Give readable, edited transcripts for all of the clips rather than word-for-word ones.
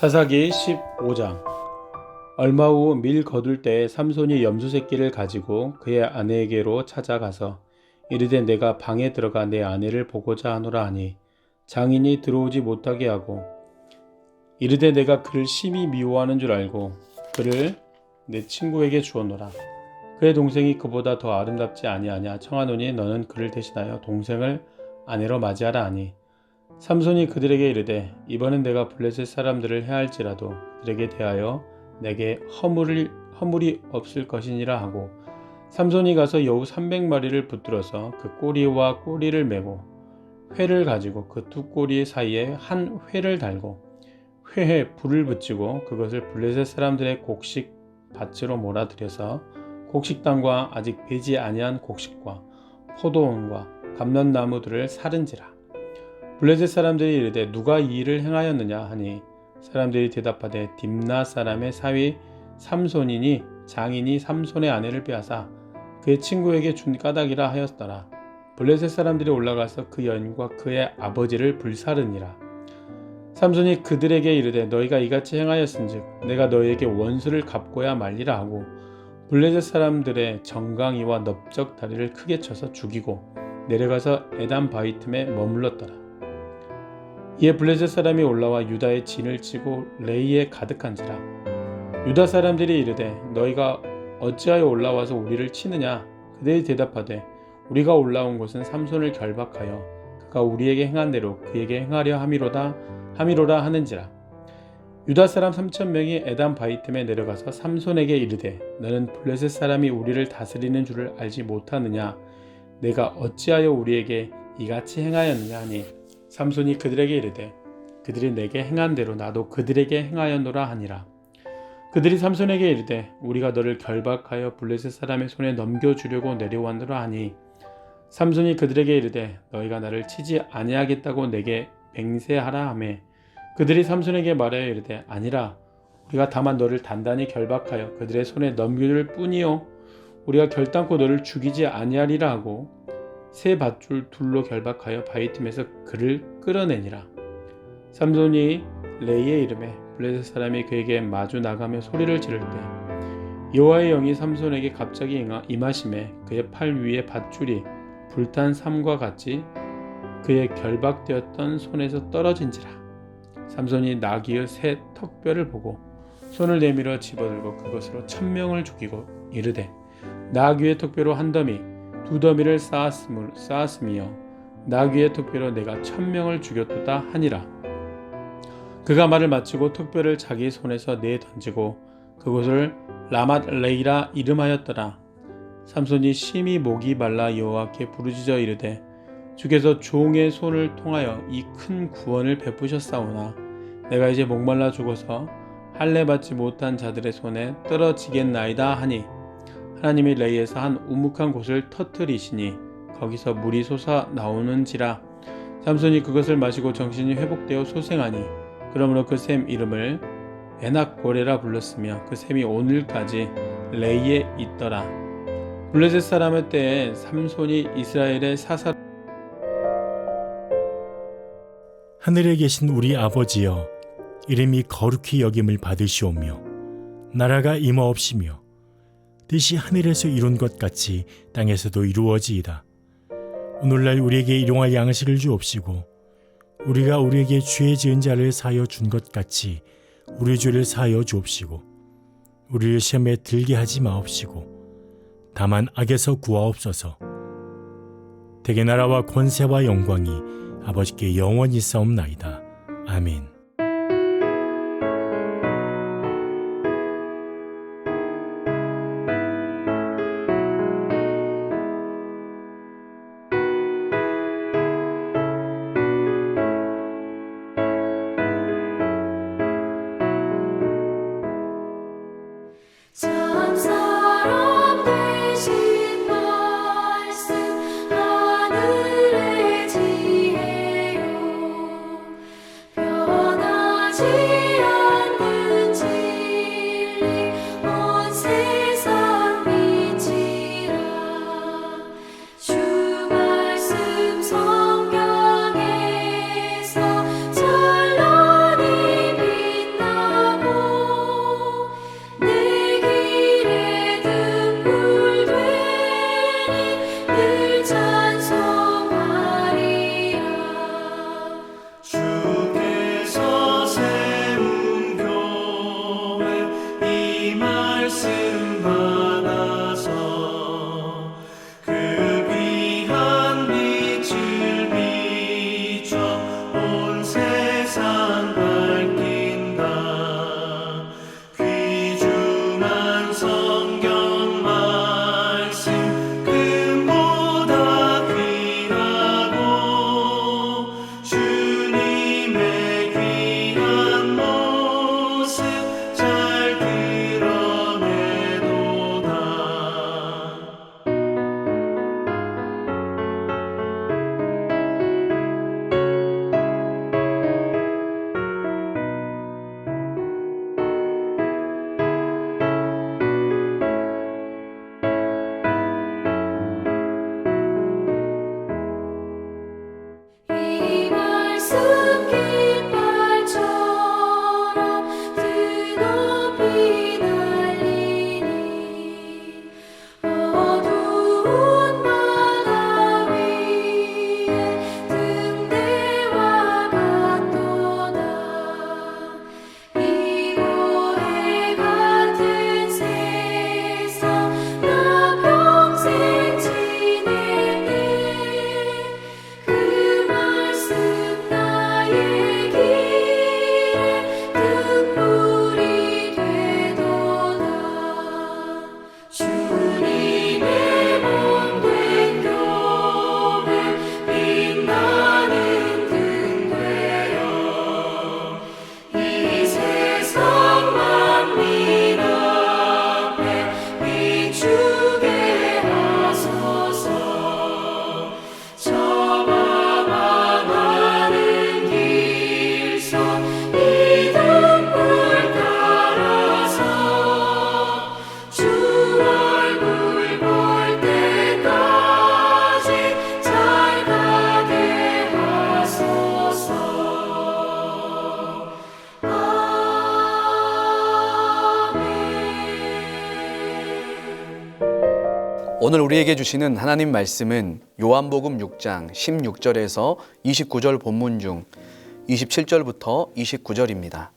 사사기 15장. 얼마 후 밀 거둘 때에 삼손이 염소 새끼를 가지고 그의 아내에게로 찾아가서 이르되 내가 방에 들어가 내 아내를 보고자 하노라 하니 장인이 들어오지 못하게 하고 이르되 내가 그를 심히 미워하는 줄 알고 그를 내 친구에게 주었노라. 그의 동생이 그보다 더 아름답지 아니하냐 청하노니 너는 그를 대신하여 동생을 아내로 맞이하라 하니 삼손이 그들에게 이르되 이번엔 내가 블레셋 사람들을 해할지라도 그들에게 대하여 내게 허물이 없을 것이니라 하고 삼손이 가서 여우 300마리를 붙들어서 그 꼬리와 꼬리를 메고 회를 가지고 그 두 꼬리 사이에 한 회를 달고 회에 불을 붙이고 그것을 블레셋 사람들의 곡식 밭으로 몰아들여서 곡식당과 아직 배지 아니한 곡식과 포도원과 감람나무들을 사른지라. 블레셋 사람들이 이르되 누가 이 일을 행하였느냐 하니 사람들이 대답하되 딥나 사람의 사위 삼손이니 장인이 삼손의 아내를 빼앗아 그의 친구에게 준 까닭이라 하였더라. 블레셋 사람들이 올라가서 그 여인과 그의 아버지를 불사르니라. 삼손이 그들에게 이르되 너희가 이같이 행하였은즉 내가 너희에게 원수를 갚고야 말리라 하고 블레셋 사람들의 정강이와 넓적 다리를 크게 쳐서 죽이고 내려가서 에담 바위 틈에 머물렀더라. 이에 블레셋 사람이 올라와 유다의 진을 치고 레이에 가득한지라. 유다 사람들이 이르되 너희가 어찌하여 올라와서 우리를 치느냐. 그들이 대답하되 우리가 올라온 곳은 삼손을 결박하여 그가 우리에게 행한 대로 그에게 행하려 함이로라 하는지라. 유다 사람 3,000명이 에담 바위 틈에 내려가서 삼손에게 이르되 너는 블레셋 사람이 우리를 다스리는 줄을 알지 못하느냐. 내가 어찌하여 우리에게 이같이 행하였느냐 하니 삼손이 그들에게 이르되 그들이 내게 행한 대로 나도 그들에게 행하였노라 하니라. 그들이 삼손에게 이르되 우리가 너를 결박하여 블레셋 사람의 손에 넘겨주려고 내려왔노라 하니 삼손이 그들에게 이르되 너희가 나를 치지 아니하겠다고 내게 맹세하라 하매 그들이 삼손에게 말하여 이르되 아니라 우리가 다만 너를 단단히 결박하여 그들의 손에 넘길 뿐이요 우리가 결단코 너를 죽이지 아니하리라 하고 새 밧줄 둘로 결박하여 바위 틈에서 그를 끌어내니라. 삼손이 레이의 이름에 블레셋 사람이 그에게 마주 나가며 소리를 지를 때 여호와의 영이 삼손에게 갑자기 임하심에 그의 팔 위에 밧줄이 불탄 삼과 같이 그의 결박되었던 손에서 떨어진지라. 삼손이 나귀의 새 턱뼈를 보고 손을 내밀어 집어들고 그것으로 1,000명을 죽이고 이르되 나귀의 턱뼈로 한 더미 두 더미를 쌓았으며 나귀의 턱뼈로 내가 1,000명을 죽였도다 하니라. 그가 말을 마치고 턱뼈를 자기 손에서 내 던지고 그곳을 라맛 레이라 이름하였더라. 삼손이 심히 목이 말라 여호와께 부르짖어 이르되 주께서 종의 손을 통하여 이 큰 구원을 베푸셨사오나 내가 이제 목말라 죽어서 할례 받지 못한 자들의 손에 떨어지겠나이다 하니 하나님이 레이에서 한 우묵한 곳을 터뜨리시니 거기서 물이 솟아 나오는지라. 삼손이 그것을 마시고 정신이 회복되어 소생하니 그러므로 그 샘 이름을 에낙고레라 불렀으며 그 샘이 오늘까지 레이에 있더라. 블레셋 사람의 때에 삼손이 이스라엘의 사사 하늘에 계신 우리 아버지여 이름이 거룩히 여김을 받으시오며 나라가 임하옵시며 뜻이 하늘에서 이룬 것 같이 땅에서도 이루어지이다. 오늘날 우리에게 일용할 양식을 주옵시고 우리가 우리에게 죄 지은 자를 사하여 준 것 같이 우리 죄를 사하여 주옵시고 우리를 시험에 들게 하지 마옵시고 다만 악에서 구하옵소서. 대개 나라와 권세와 영광이 아버지께 영원히 있사옵나이다. 아멘. 참 사람 되신 말씀 하늘의 지혜요 오늘 우리에게 주시는 하나님 말씀은 요한복음 6장 16절에서 29절 본문 중 27절부터 29절입니다.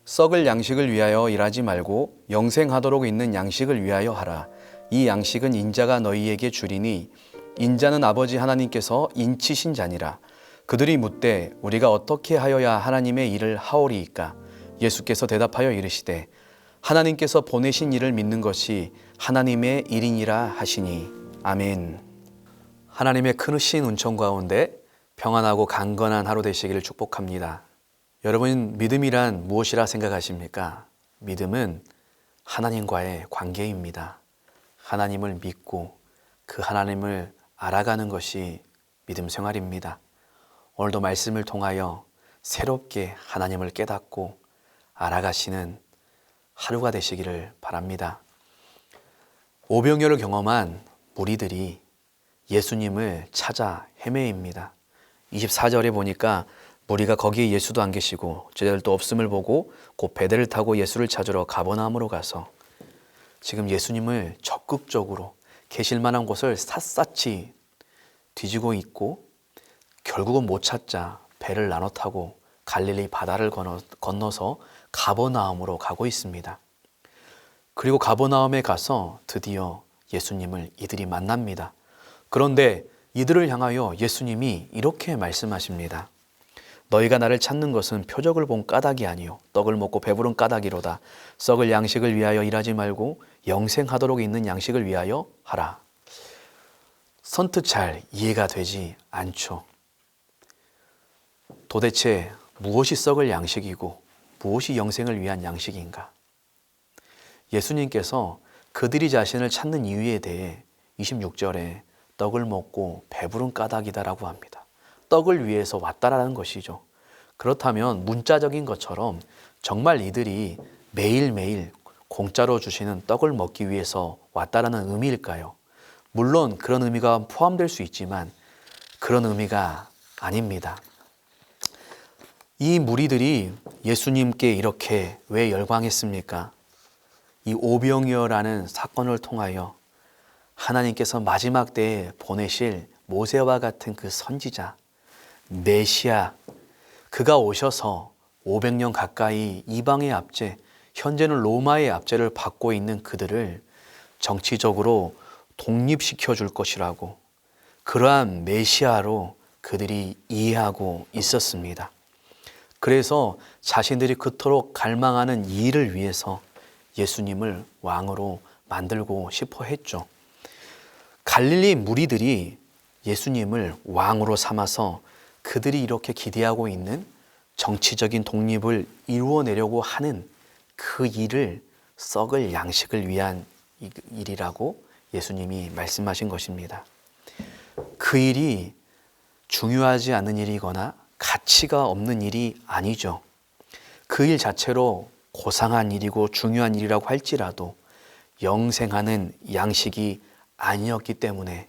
썩을 양식을 위하여 일하지 말고 영생하도록 있는 양식을 위하여 하라. 이 양식은 인자가 너희에게 주리니 인자는 아버지 하나님께서 인치신 자니라. 그들이 묻되 우리가 어떻게 하여야 하나님의 일을 하오리이까? 예수께서 대답하여 이르시되 하나님께서 보내신 일을 믿는 것이 하나님의 일이니라 하시니. 아멘. 하나님의 크신 은총 가운데 평안하고 강건한 하루 되시기를 축복합니다. 여러분, 믿음이란 무엇이라 생각하십니까? 믿음은 하나님과의 관계입니다. 하나님을 믿고 그 하나님을 알아가는 것이 믿음 생활입니다. 오늘도 말씀을 통하여 새롭게 하나님을 깨닫고 알아가시는 하루가 되시기를 바랍니다. 오병이어를 경험한 무리들이 예수님을 찾아 헤매입니다. 24절에 보니까 무리가 거기에 예수도 안 계시고 제자들도 없음을 보고 곧 배대를 타고 예수를 찾으러 가버나움으로 가서 지금 예수님을 적극적으로 계실 만한 곳을 샅샅이 뒤지고 있고 결국은 못 찾자 배를 나눠 타고 갈릴리 바다를 건너서 가버나움으로 가고 있습니다. 그리고 가버나움에 가서 드디어 예수님을 이들이 만납니다. 그런데 이들을 향하여 예수님이 이렇게 말씀하십니다. 너희가 나를 찾는 것은 표적을 본 까닭이 아니요 떡을 먹고 배부른 까닭이로다. 썩을 양식을 위하여 일하지 말고 영생하도록 있는 양식을 위하여 하라. 선뜻 잘 이해가 되지 않죠. 도대체 무엇이 썩을 양식이고 무엇이 영생을 위한 양식인가? 예수님께서 그들이 자신을 찾는 이유에 대해 26절에 떡을 먹고 배부른 까닭이다라고 합니다. 떡을 위해서 왔다라는 것이죠. 그렇다면 문자적인 것처럼 정말 이들이 매일매일 공짜로 주시는 떡을 먹기 위해서 왔다라는 의미일까요? 물론 그런 의미가 포함될 수 있지만 그런 의미가 아닙니다. 이 무리들이 예수님께 이렇게 왜 열광했습니까? 이 오병이어라는 사건을 통하여 하나님께서 마지막 때에 보내실 모세와 같은 그 선지자 메시아, 그가 오셔서 500년 가까이 이방의 압제, 현재는 로마의 압제를 받고 있는 그들을 정치적으로 독립시켜 줄 것이라고, 그러한 메시아로 그들이 이해하고 있었습니다. 그래서 자신들이 그토록 갈망하는 이 일을 위해서 예수님을 왕으로 만들고 싶어 했죠. 갈릴리 무리들이 예수님을 왕으로 삼아서 그들이 이렇게 기대하고 있는 정치적인 독립을 이루어내려고 하는 그 일을 썩을 양식을 위한 일이라고 예수님이 말씀하신 것입니다. 그 일이 중요하지 않은 일이거나 가치가 없는 일이 아니죠. 그 일 자체로 고상한 일이고 중요한 일이라고 할지라도 영생하는 양식이 아니었기 때문에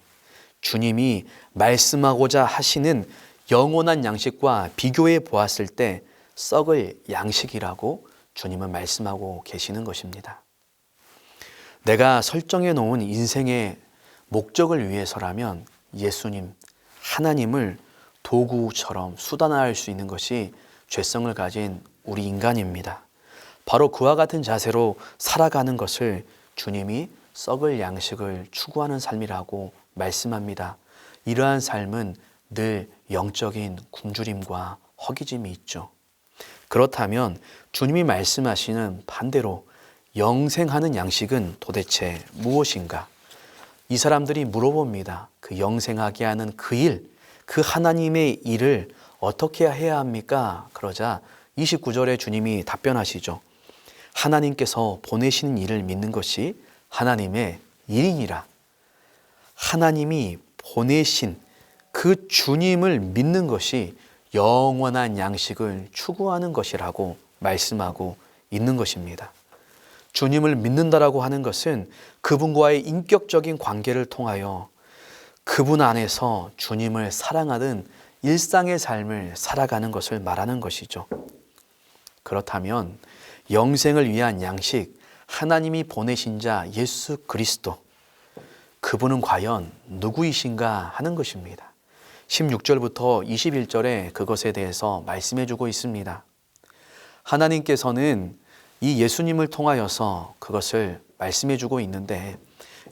주님이 말씀하고자 하시는 영원한 양식과 비교해 보았을 때 썩을 양식이라고 주님은 말씀하고 계시는 것입니다. 내가 설정해 놓은 인생의 목적을 위해서라면 예수님, 하나님을 도구처럼 수단화할 수 있는 것이 죄성을 가진 우리 인간입니다. 바로 그와 같은 자세로 살아가는 것을 주님이 썩을 양식을 추구하는 삶이라고 말씀합니다. 이러한 삶은 늘 영적인 굶주림과 허기짐이 있죠. 그렇다면 주님이 말씀하시는 반대로 영생하는 양식은 도대체 무엇인가? 이 사람들이 물어봅니다. 그 영생하게 하는 그 일, 그 하나님의 일을 어떻게 해야 합니까? 그러자 29절에 주님이 답변하시죠. 하나님께서 보내시는 일을 믿는 것이 하나님의 일이니라. 하나님이 보내신 그 주님을 믿는 것이 영원한 양식을 추구하는 것이라고 말씀하고 있는 것입니다. 주님을 믿는다라고 하는 것은 그분과의 인격적인 관계를 통하여 그분 안에서 주님을 사랑하는 일상의 삶을 살아가는 것을 말하는 것이죠. 그렇다면 영생을 위한 양식, 하나님이 보내신 자 예수 그리스도, 그분은 과연 누구이신가 하는 것입니다. 16절부터 21절에 그것에 대해서 말씀해 주고 있습니다. 하나님께서는 이 예수님을 통하여서 그것을 말씀해 주고 있는데,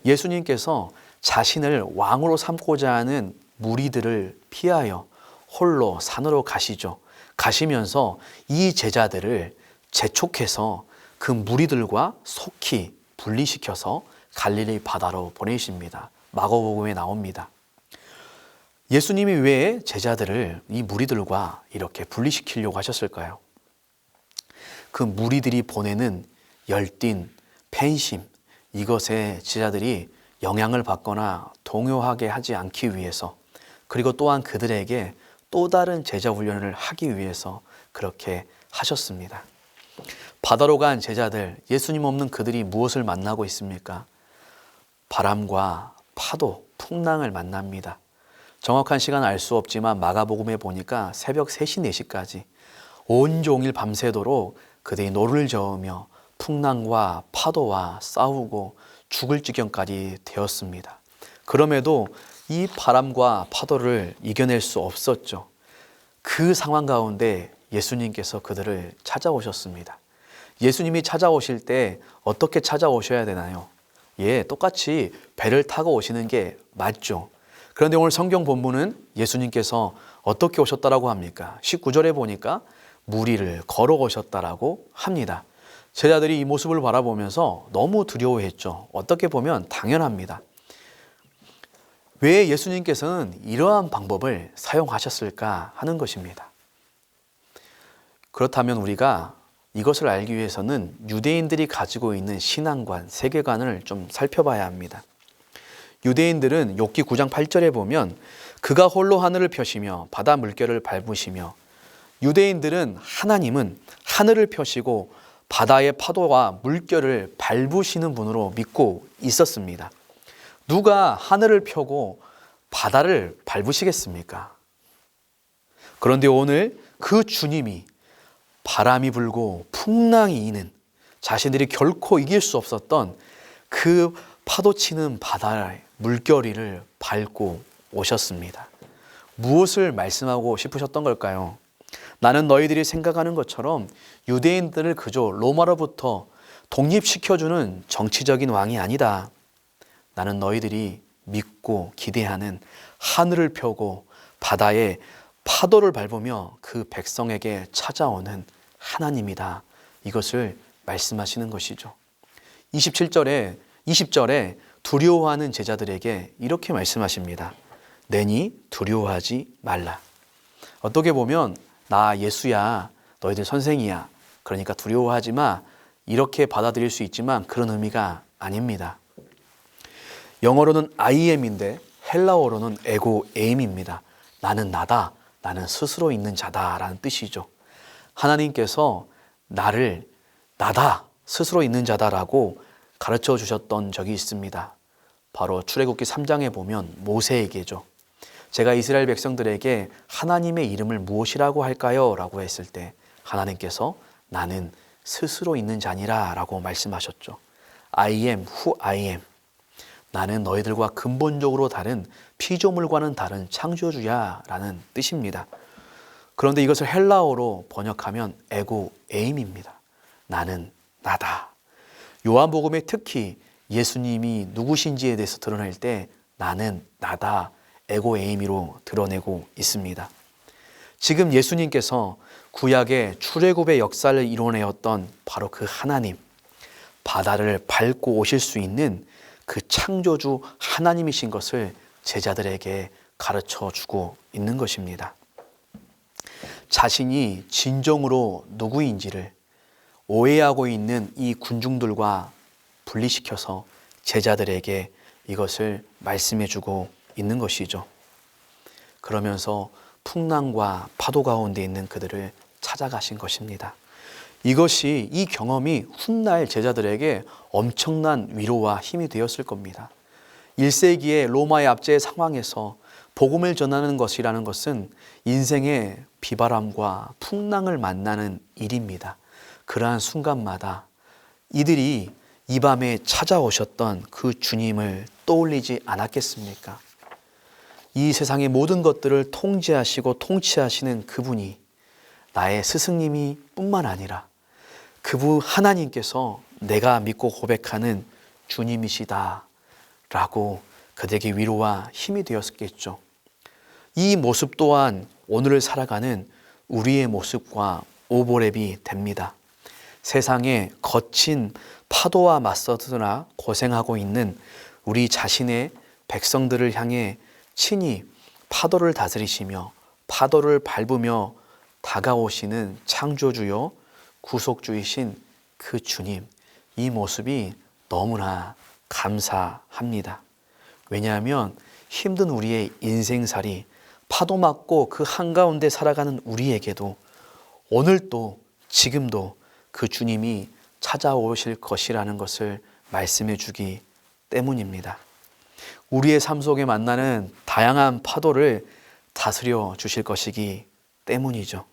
예수님께서 자신을 왕으로 삼고자 하는 무리들을 피하여 홀로 산으로 가시죠. 가시면서 이 제자들을 재촉해서 그 무리들과 속히 분리시켜서 갈릴리 바다로 보내십니다. 마가복음에 나옵니다. 예수님이 왜 제자들을 이 무리들과 이렇게 분리시키려고 하셨을까요? 그 무리들이 보내는 열띤 팬심, 이것에 제자들이 영향을 받거나 동요하게 하지 않기 위해서, 그리고 또한 그들에게 또 다른 제자 훈련을 하기 위해서 그렇게 하셨습니다. 바다로 간 제자들, 예수님 없는 그들이 무엇을 만나고 있습니까? 바람과 파도, 풍랑을 만납니다. 정확한 시간은 알 수 없지만 마가복음에 보니까 새벽 3시, 4시까지 온종일 밤새도록 그들이 노를 저으며 풍랑과 파도와 싸우고 죽을 지경까지 되었습니다. 그럼에도 이 바람과 파도를 이겨낼 수 없었죠. 그 상황 가운데 예수님께서 그들을 찾아오셨습니다. 예수님이 찾아오실 때 어떻게 찾아오셔야 되나요? 똑같이 배를 타고 오시는 게 맞죠. 그런데 오늘 성경 본문은 예수님께서 어떻게 오셨다라고 합니까? 19절에 보니까 무리를 걸어오셨다라고 합니다. 제자들이 이 모습을 바라보면서 너무 두려워했죠. 어떻게 보면 당연합니다. 왜 예수님께서는 이러한 방법을 사용하셨을까 하는 것입니다. 그렇다면 우리가 이것을 알기 위해서는 유대인들이 가지고 있는 신앙관, 세계관을 좀 살펴봐야 합니다. 유대인들은 욥기 9장 8절에 보면 그가 홀로 하늘을 펴시며 바다 물결을 밟으시며, 유대인들은 하나님은 하늘을 펴시고 바다의 파도와 물결을 밟으시는 분으로 믿고 있었습니다. 누가 하늘을 펴고 바다를 밟으시겠습니까? 그런데 오늘 그 주님이 바람이 불고 풍랑이 이는, 자신들이 결코 이길 수 없었던 그 파도치는 바다의 물결위를 밟고 오셨습니다. 무엇을 말씀하고 싶으셨던 걸까요? 나는 너희들이 생각하는 것처럼 유대인들을 그저 로마로부터 독립시켜주는 정치적인 왕이 아니다. 나는 너희들이 믿고 기대하는 하늘을 펴고 바다에 파도를 밟으며 그 백성에게 찾아오는 하나님이다. 이것을 말씀하시는 것이죠. 20절에 두려워하는 제자들에게 이렇게 말씀하십니다. 내니 두려워하지 말라. 어떻게 보면 나 예수야, 너희들 선생이야, 그러니까 두려워하지 마, 이렇게 받아들일 수 있지만 그런 의미가 아닙니다. 영어로는 I am인데 헬라어로는 에고 에임입니다. 나는 나다, 나는 스스로 있는 자다 라는 뜻이죠. 하나님께서 나를 나다, 스스로 있는 자다라고 가르쳐 주셨던 적이 있습니다. 바로 출애굽기 3장에 보면 모세에게죠. 제가 이스라엘 백성들에게 하나님의 이름을 무엇이라고 할까요? 라고 했을 때 하나님께서 나는 스스로 있는 자니라 라고 말씀하셨죠. I am who I am. 나는 너희들과 근본적으로 다른 피조물과는 다른 창조주야 라는 뜻입니다. 그런데 이것을 헬라어로 번역하면 에고 에임입니다. 나는 나다. 요한복음에 특히 예수님이 누구신지에 대해서 드러낼 때 나는 나다, 에고 에이미로 드러내고 있습니다. 지금 예수님께서 구약의 출애굽의 역사를 이뤄내었던 바로 그 하나님, 바다를 밟고 오실 수 있는 그 창조주 하나님이신 것을 제자들에게 가르쳐 주고 있는 것입니다. 자신이 진정으로 누구인지를 오해하고 있는 이 군중들과 분리시켜서 제자들에게 이것을 말씀해 주고 있는 것이죠. 그러면서 풍랑과 파도 가운데 있는 그들을 찾아가신 것입니다. 이 경험이 훗날 제자들에게 엄청난 위로와 힘이 되었을 겁니다. 1세기의 로마의 압제의 상황에서 복음을 전하는 것이라는 것은 인생의 비바람과 풍랑을 만나는 일입니다. 그러한 순간마다 이들이 이 밤에 찾아오셨던 그 주님을 떠올리지 않았겠습니까? 이 세상의 모든 것들을 통제하시고 통치하시는 그분이 나의 스승님이 뿐만 아니라 그분 하나님께서 내가 믿고 고백하는 주님이시다 라고 그들에게 위로와 힘이 되었겠죠. 이 모습 또한 오늘을 살아가는 우리의 모습과 오버랩이 됩니다. 세상에 거친 파도와 맞서드나 고생하고 있는 우리 자신의 백성들을 향해 친히 파도를 다스리시며 파도를 밟으며 다가오시는 창조주요 구속주이신 그 주님, 이 모습이 너무나 감사합니다. 왜냐하면 힘든 우리의 인생살이 파도 맞고 그 한가운데 살아가는 우리에게도 오늘도 지금도 그 주님이 찾아오실 것이라는 것을 말씀해 주기 때문입니다. 우리의 삶 속에 만나는 다양한 파도를 다스려 주실 것이기 때문이죠.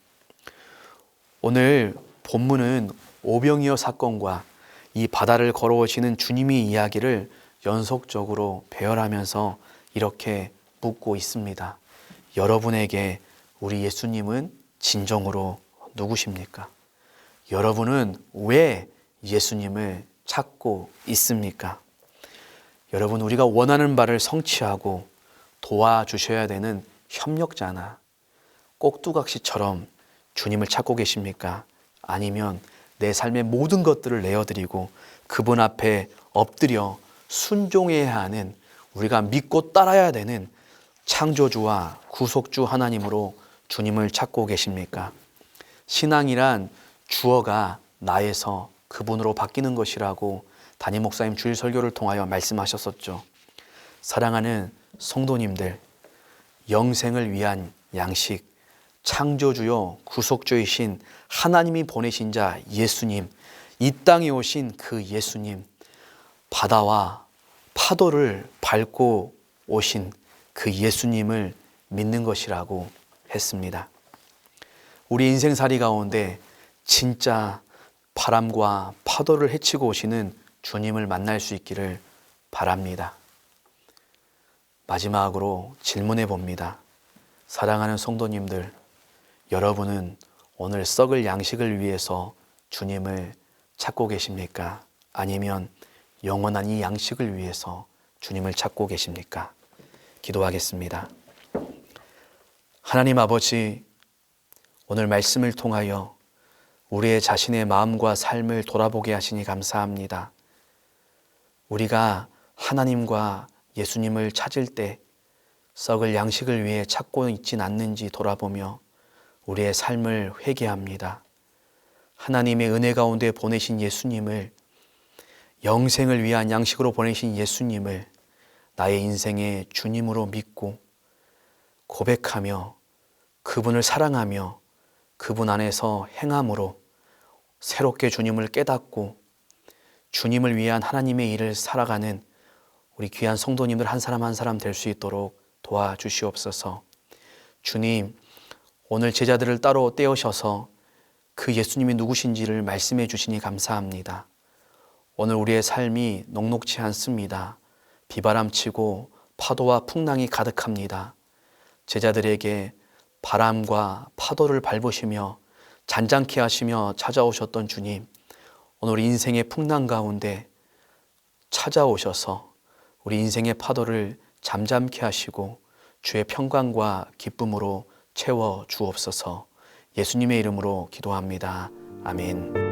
오늘 본문은 오병이어 사건과 이 바다를 걸어오시는 주님의 이야기를 연속적으로 배열하면서 이렇게 묻고 있습니다. 여러분에게 우리 예수님은 진정으로 누구십니까? 여러분은 왜 예수님을 찾고 있습니까? 여러분, 우리가 원하는 바를 성취하고 도와주셔야 되는 협력자나 꼭두각시처럼 주님을 찾고 계십니까? 아니면 내 삶의 모든 것들을 내어드리고 그분 앞에 엎드려 순종해야 하는, 우리가 믿고 따라야 되는 창조주와 구속주 하나님으로 주님을 찾고 계십니까? 신앙이란 주어가 나에서 그분으로 바뀌는 것이라고 담임 목사님 주일 설교를 통하여 말씀하셨었죠. 사랑하는 성도님들, 영생을 위한 양식, 창조주요 구속주이신 하나님이 보내신 자 예수님, 이 땅에 오신 그 예수님, 바다와 파도를 밟고 오신 그 예수님을 믿는 것이라고 했습니다. 우리 인생살이 가운데 진짜 바람과 파도를 헤치고 오시는 주님을 만날 수 있기를 바랍니다. 마지막으로 질문해 봅니다. 사랑하는 성도님들, 여러분은 오늘 썩을 양식을 위해서 주님을 찾고 계십니까? 아니면 영원한 이 양식을 위해서 주님을 찾고 계십니까? 기도하겠습니다. 하나님 아버지, 오늘 말씀을 통하여 우리의 자신의 마음과 삶을 돌아보게 하시니 감사합니다. 우리가 하나님과 예수님을 찾을 때 썩을 양식을 위해 찾고 있진 않는지 돌아보며 우리의 삶을 회개합니다. 하나님의 은혜 가운데 보내신 예수님을, 영생을 위한 양식으로 보내신 예수님을 나의 인생의 주님으로 믿고 고백하며 그분을 사랑하며 그분 안에서 행함으로 새롭게 주님을 깨닫고 주님을 위한 하나님의 일을 살아가는 우리 귀한 성도님들 한 사람 한 사람 될 수 있도록 도와주시옵소서. 주님, 오늘 제자들을 따로 떼어셔서 그 예수님이 누구신지를 말씀해 주시니 감사합니다. 오늘 우리의 삶이 녹록지 않습니다. 비바람치고 파도와 풍랑이 가득합니다. 제자들에게 바람과 파도를 밟으시며 잔잔케 하시며 찾아오셨던 주님, 오늘 우리 인생의 풍랑 가운데 찾아오셔서 우리 인생의 파도를 잠잠케 하시고 주의 평강과 기쁨으로 채워 주옵소서. 예수님의 이름으로 기도합니다. 아멘.